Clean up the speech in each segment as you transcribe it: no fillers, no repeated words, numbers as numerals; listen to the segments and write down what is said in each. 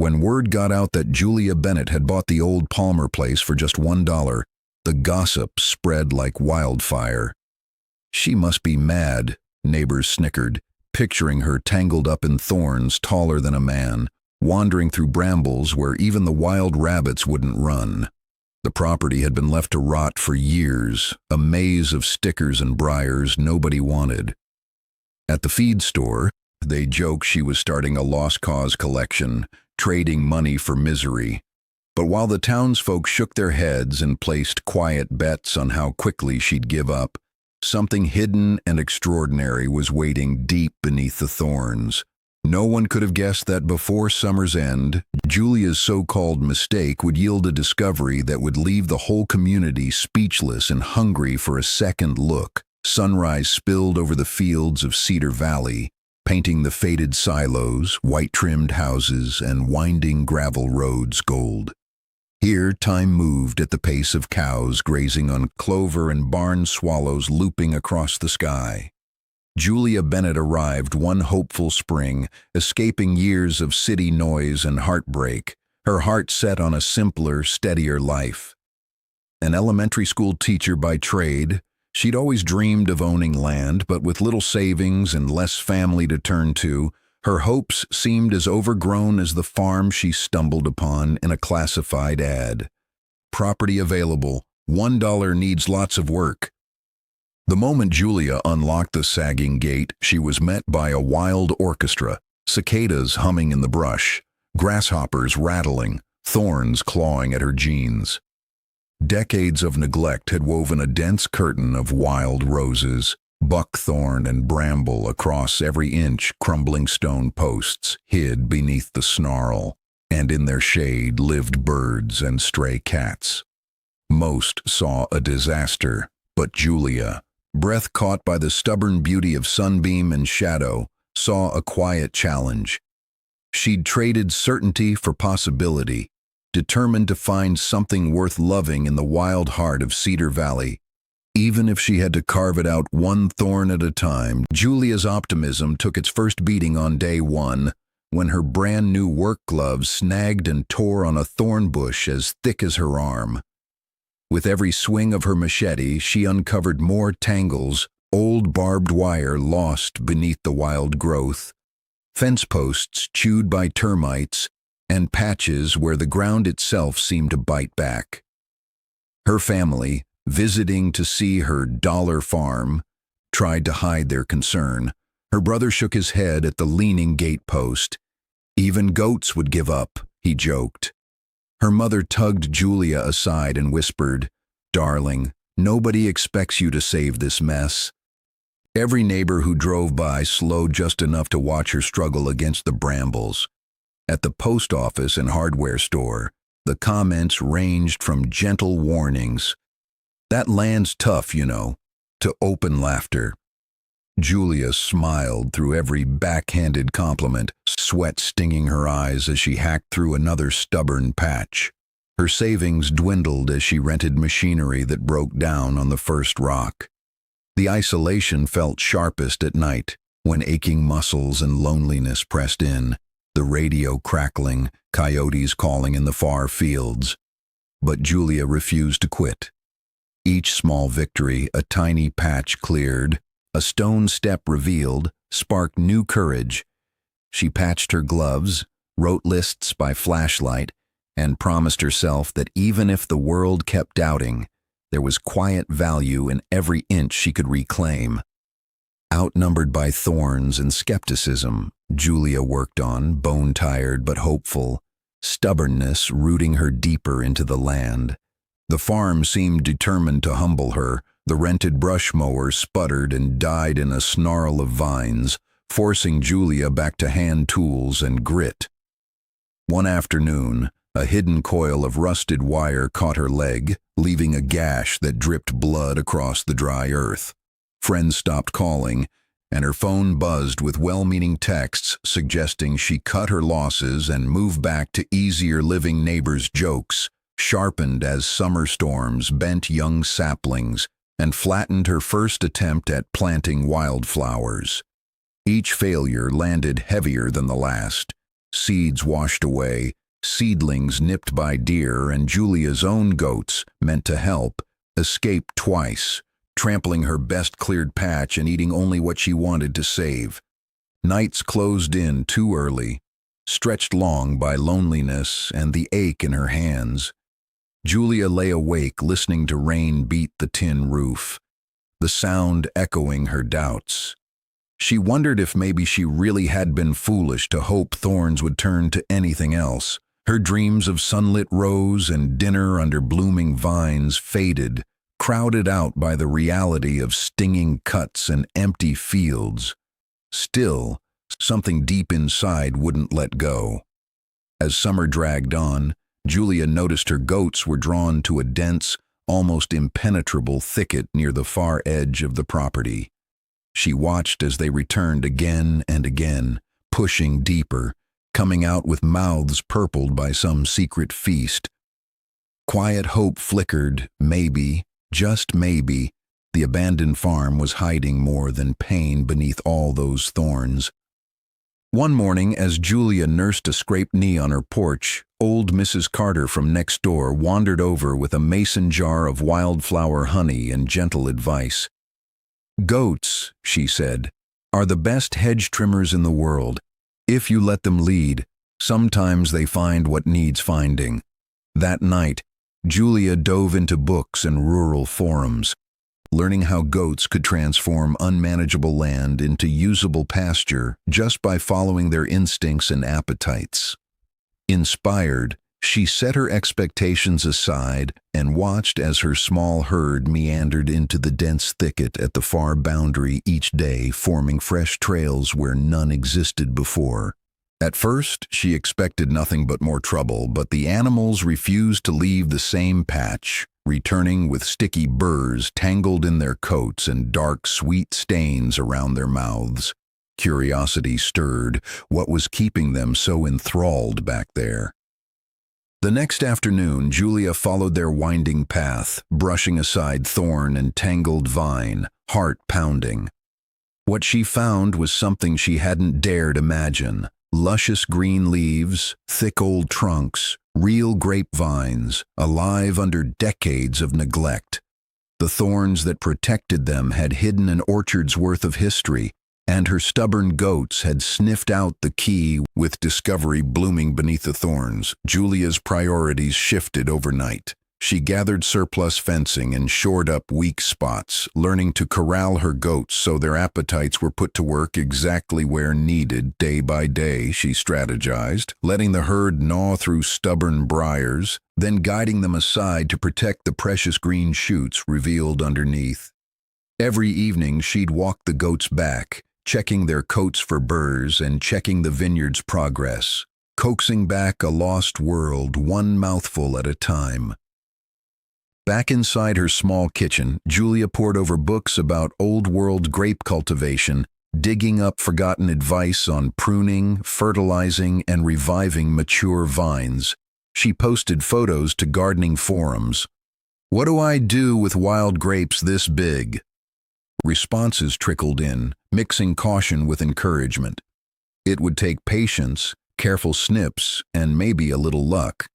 When word got out that Julia Bennett had bought the old Palmer place for just $1, the gossip spread like wildfire. "She must be mad," neighbors snickered, picturing her tangled up in thorns taller than a man, wandering through brambles where even the wild rabbits wouldn't run. The property had been left to rot for years, a maze of stickers and briars nobody wanted. At the feed store, they joked she was starting a lost cause collection, trading money for misery. But while the townsfolk shook their heads and placed quiet bets on how quickly she'd give up, something hidden and extraordinary was waiting deep beneath the thorns. No one could have guessed that before summer's end, Julia's so-called mistake would yield a discovery that would leave the whole community speechless and hungry for a second look. Sunrise spilled over the fields of Cedar Valley, painting the faded silos, white-trimmed houses, and winding gravel roads gold. Here, time moved at the pace of cows grazing on clover and barn swallows looping across the sky. Julia Bennett arrived one hopeful spring, escaping years of city noise and heartbreak, her heart set on a simpler, steadier life. An elementary school teacher by trade, she'd always dreamed of owning land, but with little savings and less family to turn to, her hopes seemed as overgrown as the farm she stumbled upon in a classified ad. "Property available, $1 needs lots of work." The moment Julia unlocked the sagging gate, she was met by a wild orchestra, cicadas humming in the brush, grasshoppers rattling, thorns clawing at her jeans. Decades of neglect had woven a dense curtain of wild roses, buckthorn and bramble across every inch. Crumbling stone posts hid beneath the snarl, and in their shade lived birds and stray cats. Most saw a disaster, but Julia, breath caught by the stubborn beauty of sunbeam and shadow, saw a quiet challenge. She'd traded certainty for possibility, determined to find something worth loving in the wild heart of Cedar Valley. Even if she had to carve it out one thorn at a time, Julia's optimism took its first beating on day one, when her brand new work gloves snagged and tore on a thorn bush as thick as her arm. With every swing of her machete, she uncovered more tangles, old barbed wire lost beneath the wild growth, fence posts chewed by termites, and patches where the ground itself seemed to bite back. Her family, visiting to see her dollar farm, tried to hide their concern. Her brother shook his head at the leaning gatepost. "Even goats would give up," he joked. Her mother tugged Julia aside and whispered, "Darling, nobody expects you to save this mess." Every neighbor who drove by slowed just enough to watch her struggle against the brambles. At the post office and hardware store, the comments ranged from gentle warnings, "That land's tough, you know," to open laughter. Julia smiled through every backhanded compliment, sweat stinging her eyes as she hacked through another stubborn patch. Her savings dwindled as she rented machinery that broke down on the first rock. The isolation felt sharpest at night, when aching muscles and loneliness pressed in, the radio crackling, coyotes calling in the far fields. But Julia refused to quit. Each small victory, a tiny patch cleared, a stone step revealed, sparked new courage. She patched her gloves, wrote lists by flashlight, and promised herself that even if the world kept doubting, there was quiet value in every inch she could reclaim. Outnumbered by thorns and skepticism, Julia worked on, bone-tired but hopeful, stubbornness rooting her deeper into the land. The farm seemed determined to humble her. The rented brush mower sputtered and died in a snarl of vines, forcing Julia back to hand tools and grit. One afternoon, a hidden coil of rusted wire caught her leg, leaving a gash that dripped blood across the dry earth. Friends stopped calling, and her phone buzzed with well-meaning texts suggesting she cut her losses and move back to easier living. Neighbors' jokes, sharpened as summer storms bent young saplings, and flattened her first attempt at planting wildflowers. Each failure landed heavier than the last, seeds washed away, seedlings nipped by deer, and Julia's own goats, meant to help, escaped twice, trampling her best cleared patch and eating only what she wanted to save. Nights closed in too early, stretched long by loneliness and the ache in her hands. Julia lay awake listening to rain beat the tin roof, the sound echoing her doubts. She wondered if maybe she really had been foolish to hope thorns would turn to anything else. Her dreams of sunlit rows and dinner under blooming vines faded, crowded out by the reality of stinging cuts and empty fields. Still, something deep inside wouldn't let go. As summer dragged on, Julia noticed her goats were drawn to a dense, almost impenetrable thicket near the far edge of the property. She watched as they returned again and again, pushing deeper, coming out with mouths purpled by some secret feast. Quiet hope flickered. Maybe, just maybe, the abandoned farm was hiding more than pain beneath all those thorns. One morning, as Julia nursed a scraped knee on her porch, old Mrs. Carter from next door wandered over with a mason jar of wildflower honey and gentle advice. "Goats," she said, "are the best hedge trimmers in the world. If you let them lead, sometimes they find what needs finding." That night, Julia dove into books and rural forums, learning how goats could transform unmanageable land into usable pasture just by following their instincts and appetites. Inspired, she set her expectations aside and watched as her small herd meandered into the dense thicket at the far boundary each day, forming fresh trails where none existed before. At first, she expected nothing but more trouble, but the animals refused to leave the same patch, returning with sticky burrs tangled in their coats and dark, sweet stains around their mouths. Curiosity stirred. What was keeping them so enthralled back there? The next afternoon, Julia followed their winding path, brushing aside thorn and tangled vine, heart pounding. What she found was something she hadn't dared imagine. Luscious green leaves, thick old trunks, real grapevines, alive under decades of neglect. The thorns that protected them had hidden an orchard's worth of history, and her stubborn goats had sniffed out the key. With discovery blooming beneath the thorns, Julia's priorities shifted overnight. She gathered surplus fencing and shored up weak spots, learning to corral her goats so their appetites were put to work exactly where needed. Day by day, she strategized, letting the herd gnaw through stubborn briars, then guiding them aside to protect the precious green shoots revealed underneath. Every evening, she'd walk the goats back, checking their coats for burrs and checking the vineyard's progress, coaxing back a lost world one mouthful at a time. Back inside her small kitchen, Julia pored over books about old-world grape cultivation, digging up forgotten advice on pruning, fertilizing, and reviving mature vines. She posted photos to gardening forums. "What do I do with wild grapes this big?" Responses trickled in, mixing caution with encouragement. It would take patience, careful snips, and maybe a little luck.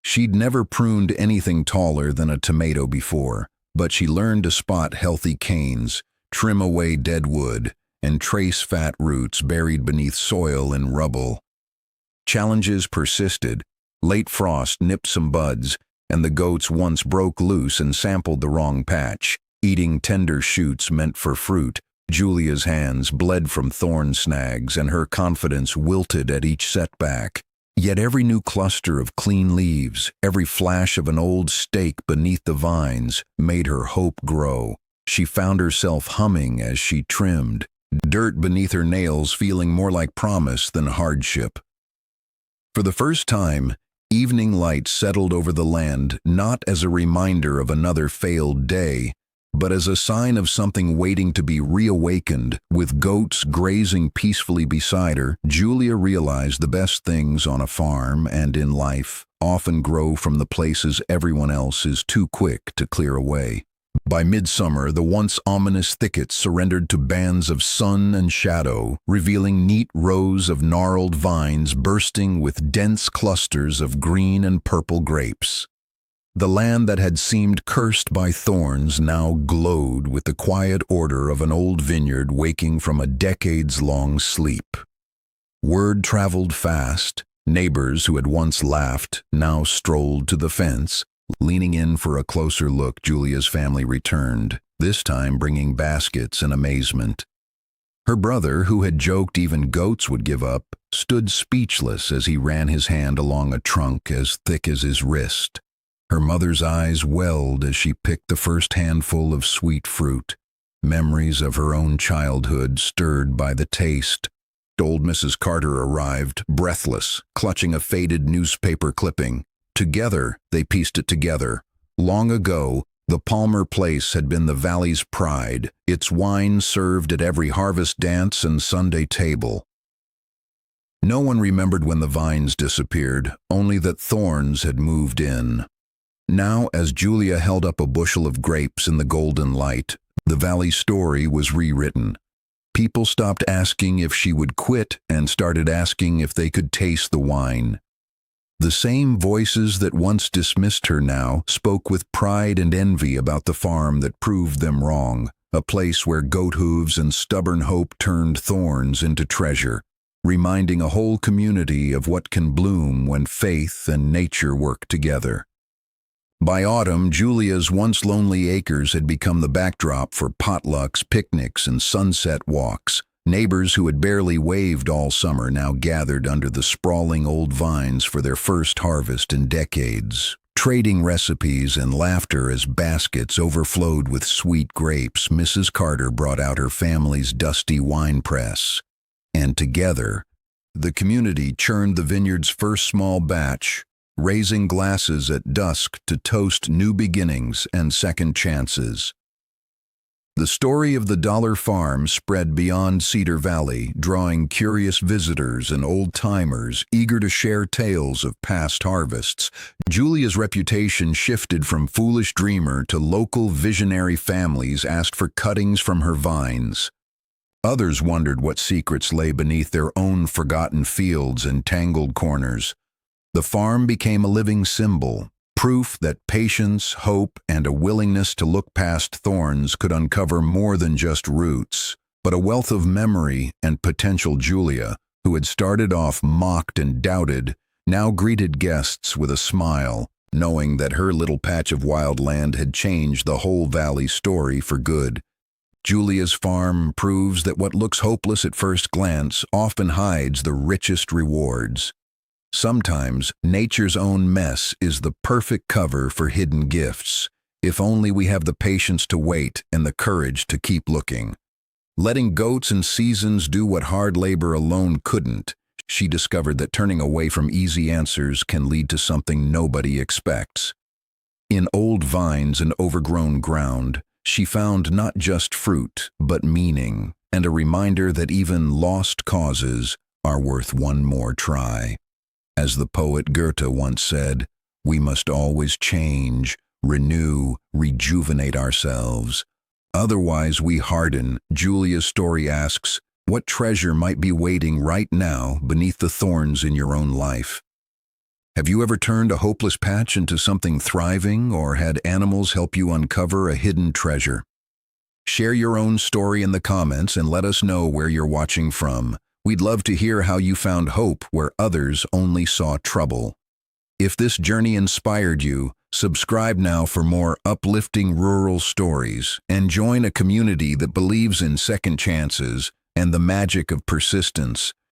She'd never pruned anything taller than a tomato before, but she learned to spot healthy canes, trim away dead wood, and trace fat roots buried beneath soil and rubble. Challenges persisted. Late frost nipped some buds, and the goats once broke loose and sampled the wrong patch, eating tender shoots meant for fruit. Julia's hands bled from thorn snags, and her confidence wilted at each setback. Yet every new cluster of clean leaves, every flash of an old stake beneath the vines, made her hope grow. She found herself humming as she trimmed, dirt beneath her nails feeling more like promise than hardship. For the first time, evening light settled over the land, not as a reminder of another failed day, but as a sign of something waiting to be reawakened. With goats grazing peacefully beside her, Julia realized the best things on a farm and in life often grow from the places everyone else is too quick to clear away. By midsummer, the once ominous thickets surrendered to bands of sun and shadow, revealing neat rows of gnarled vines bursting with dense clusters of green and purple grapes. The land that had seemed cursed by thorns now glowed with the quiet order of an old vineyard waking from a decades-long sleep. Word traveled fast. Neighbors who had once laughed now strolled to the fence. Leaning in for a closer look, Julia's family returned, this time bringing baskets and amazement. Her brother, who had joked even goats would give up, stood speechless as he ran his hand along a trunk as thick as his wrist. Her mother's eyes welled as she picked the first handful of sweet fruit, memories of her own childhood stirred by the taste. Old Mrs. Carter arrived, breathless, clutching a faded newspaper clipping. Together, they pieced it together. Long ago, the Palmer place had been the valley's pride, its wine served at every harvest dance and Sunday table. No one remembered when the vines disappeared, only that thorns had moved in. Now, as Julia held up a bushel of grapes in the golden light, the valley story was rewritten. People stopped asking if she would quit and started asking if they could taste the wine. The same voices that once dismissed her now spoke with pride and envy about the farm that proved them wrong, a place where goat hooves and stubborn hope turned thorns into treasure, reminding a whole community of what can bloom when faith and nature work together. By autumn, Julia's once lonely acres had become the backdrop for potlucks, picnics, and sunset walks. Neighbors who had barely waved all summer now gathered under the sprawling old vines for their first harvest in decades. Trading recipes and laughter as baskets overflowed with sweet grapes, Mrs. Carter brought out her family's dusty wine press. And together, the community churned the vineyard's first small batch, raising glasses at dusk to toast new beginnings and second chances. The story of the Dollar Farm spread beyond Cedar Valley, drawing curious visitors and old-timers eager to share tales of past harvests. Julia's reputation shifted from foolish dreamer to local visionary families asked for cuttings from her vines. Others wondered what secrets lay beneath their own forgotten fields and tangled corners. The farm became a living symbol, proof that patience, hope, and a willingness to look past thorns could uncover more than just roots, but a wealth of memory and potential. Julia, who had started off mocked and doubted, now greeted guests with a smile, knowing that her little patch of wild land had changed the whole valley story for good. Julia's farm proves that what looks hopeless at first glance often hides the richest rewards. Sometimes nature's own mess is the perfect cover for hidden gifts, if only we have the patience to wait and the courage to keep looking. Letting goats and seasons do what hard labor alone couldn't, she discovered that turning away from easy answers can lead to something nobody expects. In old vines and overgrown ground, she found not just fruit, but meaning, and a reminder that even lost causes are worth one more try. As the poet Goethe once said, we must always change, renew, rejuvenate ourselves. Otherwise we harden. Julia's story asks, what treasure might be waiting right now beneath the thorns in your own life? Have you ever turned a hopeless patch into something thriving, or had animals help you uncover a hidden treasure? Share your own story in the comments and let us know where you're watching from. We'd love to hear how you found hope where others only saw trouble. If this journey inspired you, subscribe now for more uplifting rural stories and join a community that believes in second chances and the magic of persistence.